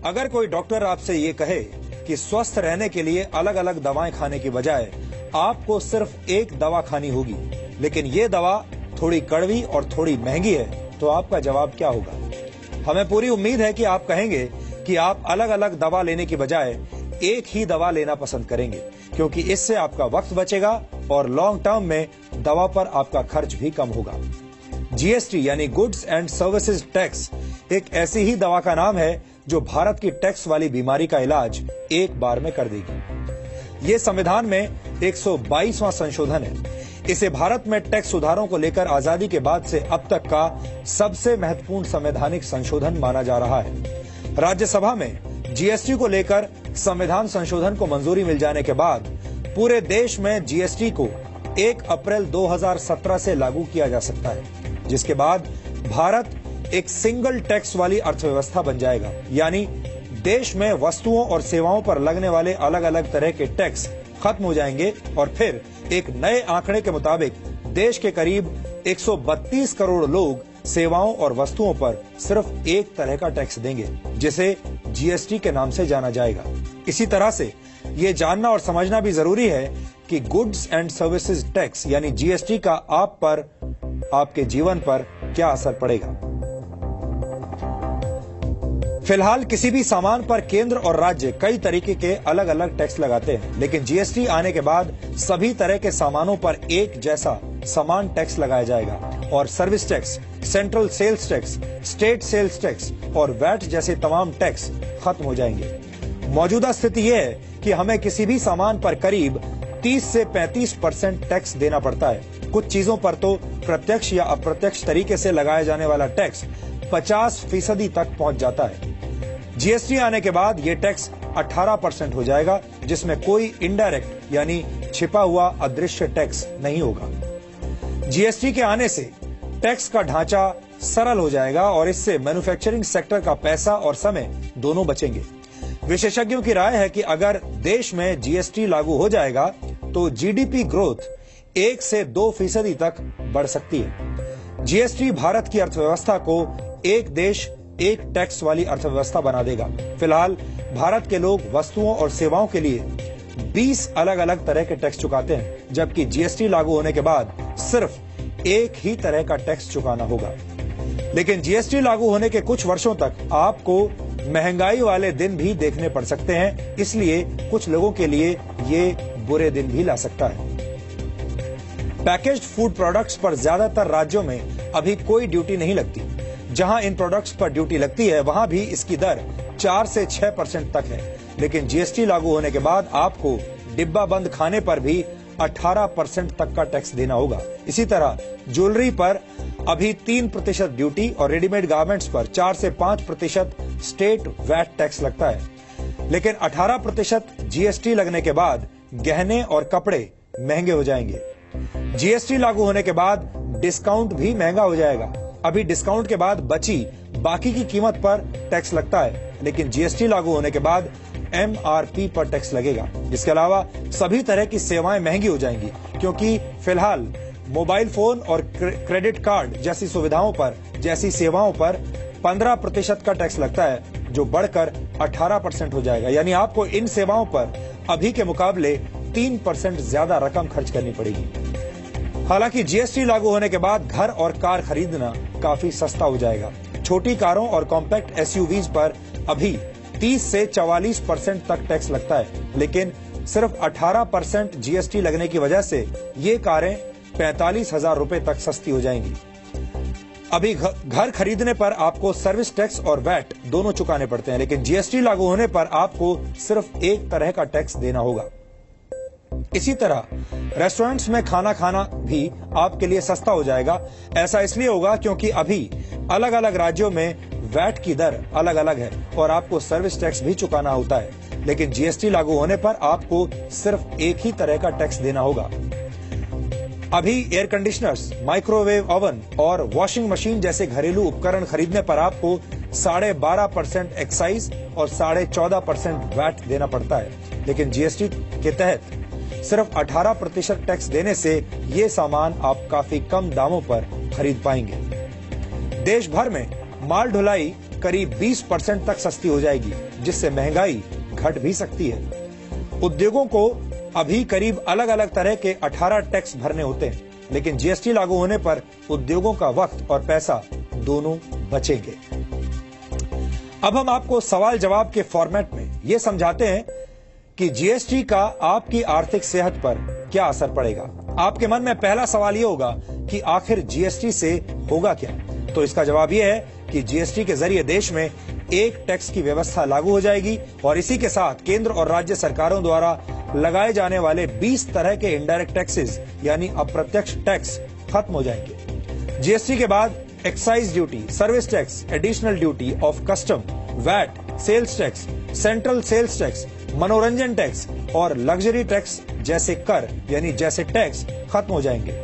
अगर कोई डॉक्टर आपसे ये कहे कि स्वस्थ रहने के लिए अलग अलग दवाएं खाने की बजाय आपको सिर्फ एक दवा खानी होगी, लेकिन ये दवा थोड़ी कड़वी और थोड़ी महंगी है, तो आपका जवाब क्या होगा? हमें पूरी उम्मीद है कि आप कहेंगे कि आप अलग अलग दवा लेने की बजाय एक ही दवा लेना पसंद करेंगे, क्योंकि इससे आपका वक्त बचेगा और लॉन्ग टर्म में दवा पर आपका खर्च भी कम होगा। जीएसटी यानी गुड्स एंड सर्विसेज टैक्स एक ऐसी ही दवा का नाम है जो भारत की टैक्स वाली बीमारी का इलाज एक बार में कर देगी। ये संविधान में 122वां संशोधन है। इसे भारत में टैक्स सुधारों को लेकर आजादी के बाद से अब तक का सबसे महत्वपूर्ण संवैधानिक संशोधन माना जा रहा है। राज्यसभा में जीएसटी को लेकर संविधान संशोधन को मंजूरी मिल जाने के बाद पूरे देश में जीएसटी को 1 अप्रैल 2017 से लागू किया जा सकता है, जिसके बाद भारत एक सिंगल टैक्स वाली अर्थव्यवस्था बन जाएगा। यानी देश में वस्तुओं और सेवाओं पर लगने वाले अलग अलग तरह के टैक्स खत्म हो जाएंगे और फिर एक नए आंकड़े के मुताबिक देश के करीब 132 करोड़ लोग सेवाओं और वस्तुओं पर सिर्फ एक तरह का टैक्स देंगे, जिसे जीएसटी के नाम से जाना जाएगा। इसी तरह से ये जानना और समझना भी जरूरी है कि गुड्स एंड सर्विसेज टैक्स यानी जीएसटी का आप पर, आपके जीवन पर क्या असर पड़ेगा। फिलहाल किसी भी सामान पर केंद्र और राज्य कई तरीके के अलग अलग टैक्स लगाते हैं, लेकिन जीएसटी आने के बाद सभी तरह के सामानों पर एक जैसा समान टैक्स लगाया जाएगा और service tax, central sales tax, state sales tax और वैट जैसे तमाम टैक्स खत्म हो जाएंगे। मौजूदा स्थिति यह है कि हमें किसी भी सामान पर करीब 30 से 35% टैक्स देना पड़ता है। कुछ चीजों पर तो प्रत्यक्ष या अप्रत्यक्ष तरीके से लगाया जाने वाला टैक्स 50% तक पहुंच जाता है। जीएसटी आने के बाद ये टैक्स 18% हो जाएगा, जिसमें कोई इनडायरेक्ट यानी छिपा हुआ अदृश्य टैक्स नहीं होगा। जीएसटी के आने से टैक्स का ढांचा सरल हो जाएगा और इससे मैन्युफैक्चरिंग सेक्टर का पैसा और समय दोनों बचेंगे। विशेषज्ञों की राय है कि अगर देश में जीएसटी लागू हो जाएगा तो जीडीपी ग्रोथ 1 से 2% तक बढ़ सकती है। जीएसटी भारत की अर्थव्यवस्था को एक देश एक टैक्स वाली अर्थव्यवस्था बना देगा। फिलहाल भारत के लोग वस्तुओं और सेवाओं के लिए 20 अलग अलग तरह के टैक्स चुकाते हैं, जबकि जीएसटी लागू होने के बाद सिर्फ एक ही तरह का टैक्स चुकाना होगा। लेकिन जीएसटी लागू होने के कुछ वर्षों तक आपको महंगाई वाले दिन भी देखने पड़ सकते हैं, इसलिए कुछ लोगों के लिए ये बुरे दिन भी ला सकता है। पैकेज्ड फूड प्रोडक्ट्स पर ज्यादातर राज्यों में अभी कोई ड्यूटी नहीं लगती। जहां इन प्रोडक्ट्स पर ड्यूटी लगती है वहां भी इसकी दर 4 से 6% तक है, लेकिन जीएसटी लागू होने के बाद आपको डिब्बा बंद खाने पर भी 18% तक का टैक्स देना होगा। इसी तरह ज्वेलरी पर अभी 3% ड्यूटी और रेडीमेड गारमेंट्स पर 4 से 5% स्टेट वैट टैक्स लगता है, लेकिन 18% जीएसटी लगने के बाद गहने और कपड़े महंगे हो जाएंगे। जीएसटी लागू होने के बाद डिस्काउंट भी महंगा हो जाएगा। अभी डिस्काउंट के बाद बची बाकी की कीमत पर टैक्स लगता है, लेकिन जीएसटी लागू होने के बाद एमआरपी पर टैक्स लगेगा। इसके अलावा सभी तरह की सेवाएं महंगी हो जाएंगी, क्योंकि फिलहाल मोबाइल फोन और क्रेडिट कार्ड जैसी सुविधाओं पर, जैसी सेवाओं पर 15% का टैक्स लगता है, जो बढ़कर 18% हो जाएगा। यानी आपको इन सेवाओं पर अभी के मुकाबले 3% ज्यादा रकम खर्च करनी पड़ेगी। हालांकि जीएसटी लागू होने के बाद घर और कार खरीदना काफी सस्ता हो जाएगा। छोटी कारों और कॉम्पैक्ट एसयूवीज पर अभी 30 से 44% तक टैक्स लगता है, लेकिन सिर्फ 18% जीएसटी लगने की वजह से ये कारें 45,000 रुपए तक सस्ती हो जाएंगी। अभी घर खरीदने पर आपको सर्विस टैक्स और वैट दोनों चुकाने पड़ते हैं, लेकिन जीएसटी लागू होने पर आपको सिर्फ एक तरह का टैक्स देना होगा। इसी तरह रेस्टोरेंट्स में खाना खाना भी आपके लिए सस्ता हो जाएगा। ऐसा इसलिए होगा क्योंकि अभी अलग अलग राज्यों में वैट की दर अलग अलग है और आपको सर्विस टैक्स भी चुकाना होता है, लेकिन जीएसटी लागू होने पर आपको सिर्फ एक ही तरह का टैक्स देना होगा। अभी एयर कंडीशनर्स, माइक्रोवेव ओवन और वॉशिंग मशीन जैसे घरेलू उपकरण खरीदने पर आपको 12.5% एक्साइज और 14.5% वैट देना पड़ता है, लेकिन जीएसटी के तहत सिर्फ 18% टैक्स देने से ये सामान आप काफी कम दामों पर खरीद पाएंगे। देश भर में माल ढुलाई करीब 20% तक सस्ती हो जाएगी, जिससे महंगाई घट भी सकती है। उद्योगों को अभी करीब अलग अलग तरह के 18 टैक्स भरने होते हैं, लेकिन जीएसटी लागू होने पर उद्योगों का वक्त और पैसा दोनों बचेंगे। अब हम आपको सवाल जवाब के फॉर्मेट में ये समझाते हैं कि जीएसटी का आपकी आर्थिक सेहत पर क्या असर पड़ेगा। आपके मन में पहला सवाल ये होगा कि आखिर जीएसटी से होगा क्या? तो इसका जवाब ये है कि जीएसटी के जरिए देश में एक टैक्स की व्यवस्था लागू हो जाएगी और इसी के साथ केंद्र और राज्य सरकारों द्वारा लगाए जाने वाले 20 तरह के इनडायरेक्ट टैक्सेस यानी अप्रत्यक्ष टैक्स खत्म हो जाएंगे। जीएसटी के बाद excise duty, service tax, additional duty of custom, VAT, sales tax, central sales tax, मनोरंजन टैक्स और लग्जरी टैक्स जैसे कर यानी जैसे टैक्स खत्म हो जाएंगे।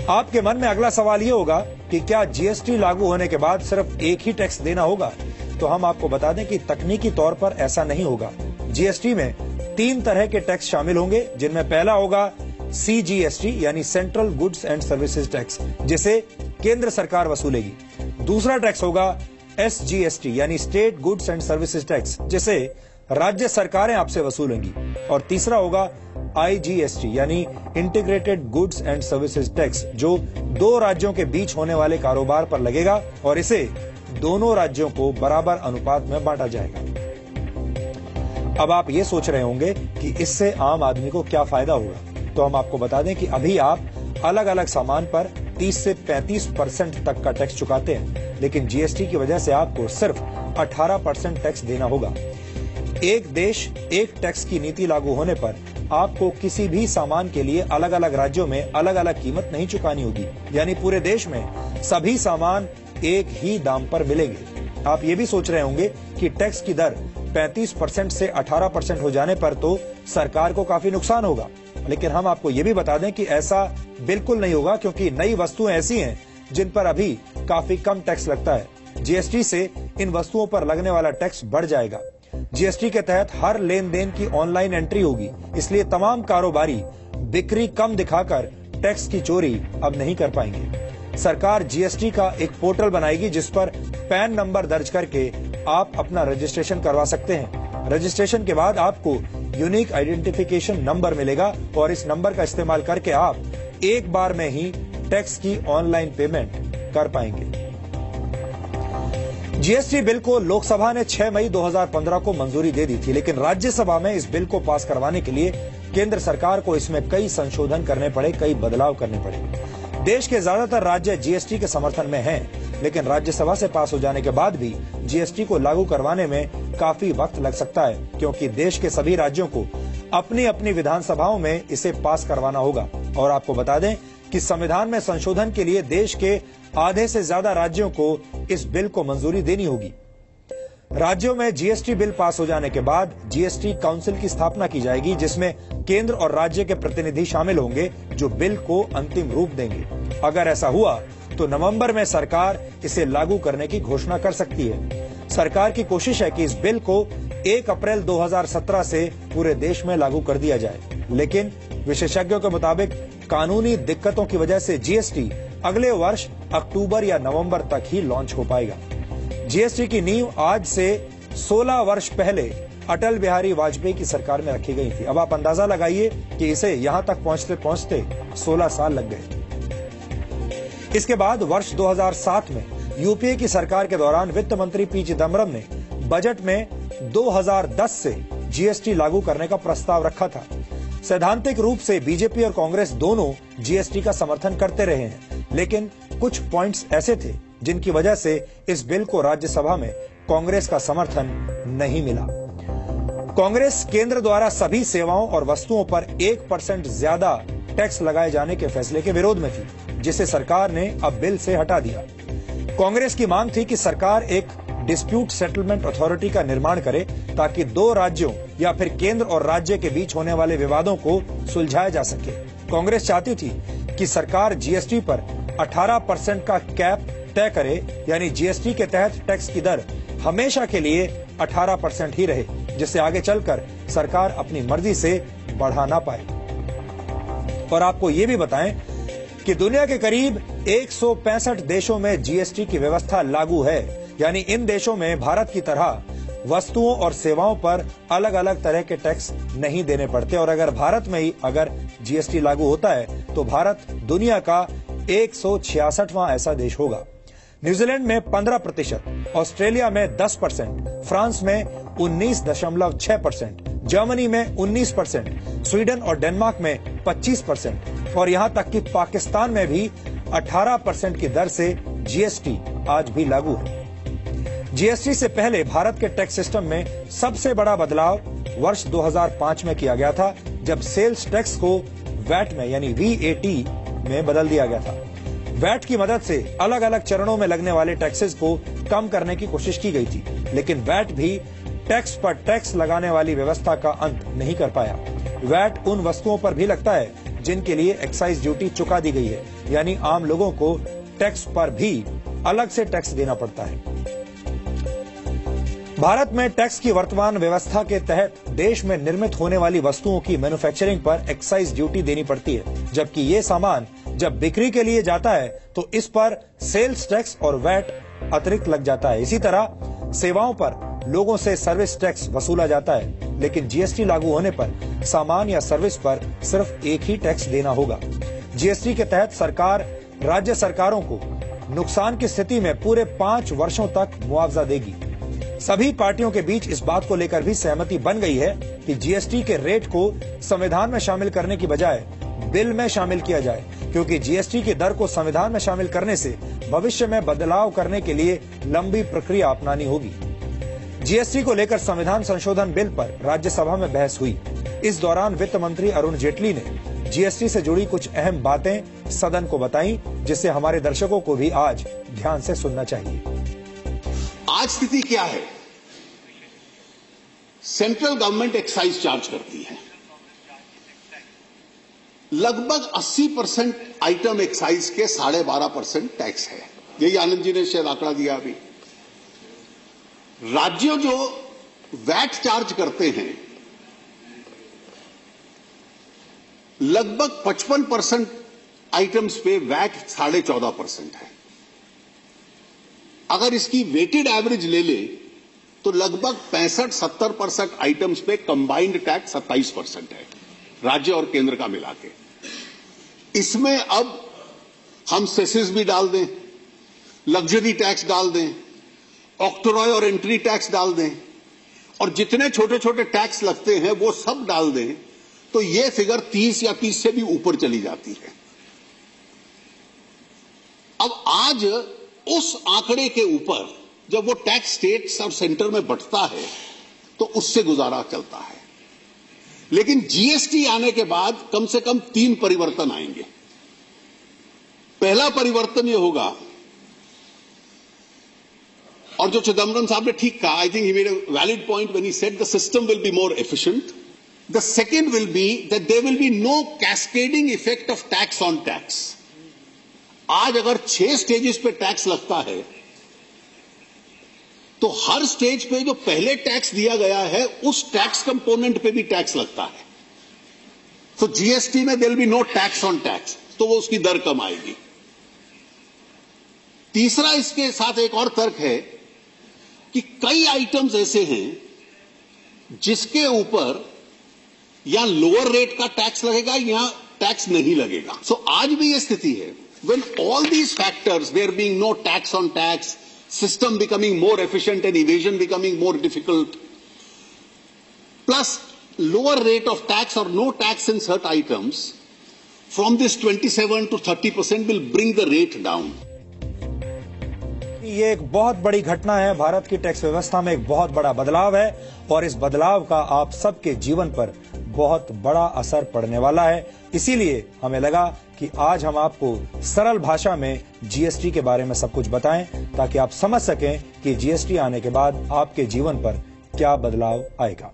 आपके मन में अगला सवाल ये होगा कि क्या जीएसटी लागू होने के बाद सिर्फ एक ही टैक्स देना होगा? तो हम आपको बता दें कि तकनीकी तौर पर ऐसा नहीं होगा। जीएसटी में 3 तरह के टैक्स शामिल होंगे, जिनमें पहला होगा सीजीएसटी यानी central goods and services tax, जिसे केंद्र सरकार वसूलेगी। दूसरा टैक्स होगा एसजीएसटी यानी state goods and services tax, जिसे राज्य सरकारें आपसे वसूलेंगी। और तीसरा होगा आईजीएसटी यानी integrated goods and services tax, जो 2 राज्यों के बीच होने वाले कारोबार पर लगेगा और इसे दोनों राज्यों को बराबर अनुपात में बांटा जाएगा। अब आप ये सोच रहे होंगे कि इससे आम आदमी को क्या फायदा होगा, तो हम आपको बता दें कि अभी आप अलग अलग सामान पर 30 से 35% तक का टैक्स चुकाते हैं, लेकिन जीएसटी की वजह से आपको सिर्फ 18% टैक्स देना होगा। एक देश एक टैक्स की नीति लागू होने पर आपको किसी भी सामान के लिए अलग अलग राज्यों में अलग अलग कीमत नहीं चुकानी होगी, यानी पूरे देश में सभी सामान एक ही दाम पर मिलेंगे। आप ये भी सोच रहे होंगे कि टैक्स की दर 35% से 18% हो जाने पर तो सरकार को काफी नुकसान होगा, लेकिन हम आपको ये भी बता दें कि ऐसा बिल्कुल नहीं होगा, क्योंकि नई वस्तुएं ऐसी हैं जिन पर अभी काफी कम टैक्स लगता है। जीएसटी से इन वस्तुओं पर लगने वाला टैक्स बढ़ जाएगा। जीएसटी के तहत हर लेन देन की ऑनलाइन एंट्री होगी, इसलिए तमाम कारोबारी बिक्री कम दिखाकर टैक्स की चोरी अब नहीं कर पाएंगे। सरकार जीएसटी का एक पोर्टल बनाएगी जिस पर पैन नंबर दर्ज करके आप अपना रजिस्ट्रेशन करवा सकते हैं। रजिस्ट्रेशन के बाद आपको यूनिक आइडेंटिफिकेशन नंबर मिलेगा और इस नंबर का इस्तेमाल करके आप एक बार में ही टैक्स की ऑनलाइन पेमेंट कर पाएंगे। जीएसटी बिल को लोकसभा ने 6 मई 2015 को मंजूरी दे दी थी, लेकिन राज्यसभा में इस बिल को पास करवाने के लिए केंद्र सरकार को इसमें कई संशोधन करने पड़े, कई बदलाव करने पड़े। देश के ज्यादातर राज्य जीएसटी के समर्थन में हैं, लेकिन राज्यसभा से पास हो जाने के बाद भी जीएसटी को लागू करवाने में काफी वक्त लग सकता है, क्योंकि देश के सभी राज्यों को अपनी अपनी विधानसभाओं में इसे पास करवाना होगा। और आपको बता दें कि संविधान में संशोधन के लिए देश के आधे से ज्यादा राज्यों को इस बिल को मंजूरी देनी होगी। राज्यों में जीएसटी बिल पास हो जाने के बाद जीएसटी काउंसिल की स्थापना की जाएगी, जिसमें केंद्र और राज्य के प्रतिनिधि शामिल होंगे जो बिल को अंतिम रूप देंगे। अगर ऐसा हुआ तो नवंबर में सरकार इसे लागू करने की घोषणा कर सकती है। सरकार की कोशिश है कि इस बिल को 1 अप्रैल 2017 से पूरे देश में लागू कर दिया जाए, लेकिन विशेषज्ञों के मुताबिक कानूनी दिक्कतों की वजह से जीएसटी अगले वर्ष अक्टूबर या नवंबर तक ही लॉन्च हो पाएगा। जीएसटी की नींव आज से 16 वर्ष पहले अटल बिहारी वाजपेयी की सरकार में रखी गई थी। अब आप अंदाजा लगाइए कि इसे यहां तक पहुंचते पहुंचते 16 साल लग गए। इसके बाद वर्ष 2007 में यूपीए की सरकार के दौरान वित्त मंत्री पी चिदम्बरम ने बजट में 2010 से जीएसटी लागू करने का प्रस्ताव रखा था। सैद्धांतिक रूप से बीजेपी और कांग्रेस दोनों जीएसटी का समर्थन करते रहे हैं, लेकिन कुछ पॉइंट्स ऐसे थे जिनकी वजह से इस बिल को राज्यसभा में कांग्रेस का समर्थन नहीं मिला। कांग्रेस केंद्र द्वारा सभी सेवाओं और वस्तुओं पर 1% ज्यादा टैक्स लगाए जाने के फैसले के विरोध में थी, जिसे सरकार ने अब बिल से हटा दिया। कांग्रेस की मांग थी कि सरकार एक डिस्प्यूट सेटलमेंट अथॉरिटी का निर्माण करे, ताकि 2 राज्यों या फिर केंद्र और राज्य के बीच होने वाले विवादों को सुलझाया जा सके। कांग्रेस चाहती थी कि सरकार जीएसटी पर 18% का कैप तय करे, यानी जीएसटी के तहत टैक्स की दर हमेशा के लिए 18% ही रहे, जिससे आगे चलकर सरकार अपनी मर्जी से बढ़ा ना पाए। और आपको ये भी बताएं कि दुनिया के करीब 165 देशों में जीएसटी की व्यवस्था लागू है, यानी इन देशों में भारत की तरह वस्तुओं और सेवाओं पर अलग अलग तरह के टैक्स नहीं देने पड़ते और अगर भारत में ही अगर जीएसटी लागू होता है तो भारत दुनिया का 166वां ऐसा देश होगा। न्यूजीलैंड में 15%, ऑस्ट्रेलिया में 10%, फ्रांस में 19.6%, जर्मनी में 19%, स्वीडन और डेनमार्क में 25% और यहां तक कि पाकिस्तान में भी 18% की दर से जीएसटी आज भी लागू है। जीएसटी से पहले भारत के टैक्स सिस्टम में सबसे बड़ा बदलाव वर्ष 2005 में किया गया था, जब सेल्स टैक्स को वैट में यानी वीएटी में बदल दिया गया था। वैट की मदद से अलग अलग चरणों में लगने वाले टैक्सेस को कम करने की कोशिश की गई थी, लेकिन वैट भी टैक्स पर टैक्स लगाने वाली व्यवस्था का अंत नहीं कर पाया। वैट उन वस्तुओं पर भी लगता है जिनके लिए एक्साइज ड्यूटी चुका दी गई है, यानी आम लोगों को टैक्स पर भी अलग से टैक्स देना पड़ता है। भारत में टैक्स की वर्तमान व्यवस्था के तहत देश में निर्मित होने वाली वस्तुओं की मैन्युफैक्चरिंग पर एक्साइज ड्यूटी देनी पड़ती है, जबकि ये सामान जब बिक्री के लिए जाता है तो इस पर सेल्स टैक्स और वैट अतिरिक्त लग जाता है। इसी तरह सेवाओं पर लोगों से सर्विस टैक्स वसूला जाता है, लेकिन जीएसटी लागू होने पर सामान या सर्विस पर सिर्फ एक ही टैक्स देना होगा। जीएसटी के तहत सरकार राज्य सरकारों को नुकसान की स्थिति में पूरे 5 वर्षों तक मुआवजा देगी। सभी पार्टियों के बीच इस बात को लेकर भी सहमति बन गई है कि जीएसटी के रेट को संविधान में शामिल करने की बजाय बिल में शामिल किया जाए, क्योंकि जीएसटी की दर को संविधान में शामिल करने से भविष्य में बदलाव करने के लिए लंबी प्रक्रिया अपनानी होगी। जीएसटी को लेकर संविधान संशोधन बिल पर राज्यसभा में बहस हुई। इस दौरान वित्त मंत्री अरुण जेटली ने जीएसटी से जुड़ी कुछ अहम बातें सदन को बताई, जिसे हमारे दर्शकों को भी आज ध्यान से सुनना चाहिए। आज स्थिति क्या है? सेंट्रल गवर्नमेंट एक्साइज चार्ज करती है। लगभग 80% आइटम एक्साइज के 12.5% टैक्स है। यही आनंद जी ने शायद आंकड़ा दिया अभी। राज्य जो वैट चार्ज करते हैं, लगभग 55% आइटम्स पे वैट 14.5% है। अगर इसकी वेटेड एवरेज ले ले तो लगभग 65-70% आइटम्स पे कंबाइंड टैक्स 27% है, राज्य और केंद्र का मिला के। इसमें अब हम सेसेस भी डाल दें, लग्जरी टैक्स डाल दें, ऑक्ट्रॉय और एंट्री टैक्स डाल दें और जितने छोटे छोटे टैक्स लगते हैं वो सब डाल दें, तो ये फिगर 30 या 30 से भी ऊपर चली जाती है। अब आज उस आंकड़े के ऊपर जब वो टैक्स स्टेट्स और सेंटर में बढ़ता है तो उससे गुजारा चलता है। लेकिन जीएसटी आने के बाद कम से कम 3 परिवर्तन आएंगे। पहला परिवर्तन ये होगा, और जो चिदम्बरम साहब ने ठीक कहा, I think he made a valid point when he said the system will be more efficient. The second will be that there will be no cascading effect of tax on tax. आज अगर 6 stages पे tax लगता है तो हर stage पे जो पहले tax दिया गया है उस टैक्स कंपोनेंट पे भी टैक्स लगता है। तो जीएसटी में there will be no tax on tax, तो वो उसकी दर कम आएगी। तीसरा इसके साथ एक और तर्क है कि कई आइटम्स ऐसे हैं जिसके ऊपर या लोअर रेट का टैक्स लगेगा या टैक्स नहीं लगेगा। सो आज भी ये स्थिति है, when all these factors, there being no tax on tax, system becoming more efficient and evasion becoming more difficult, plus lower rate of tax or no tax in certain items, from this 27 to 30% will bring the rate down. ये एक बहुत बड़ी घटना है। भारत की tax व्यवस्था में एक बहुत बड़ा बदलाव है और इस बदलाव का आप सबके जीवन पर बहुत बड़ा असर पड़ने वाला है। इसीलिए हमें लगा कि आज हम आपको सरल भाषा में जीएसटी के बारे में सब कुछ बताएं, ताकि आप समझ सकें कि जीएसटी आने के बाद आपके जीवन पर क्या बदलाव आएगा।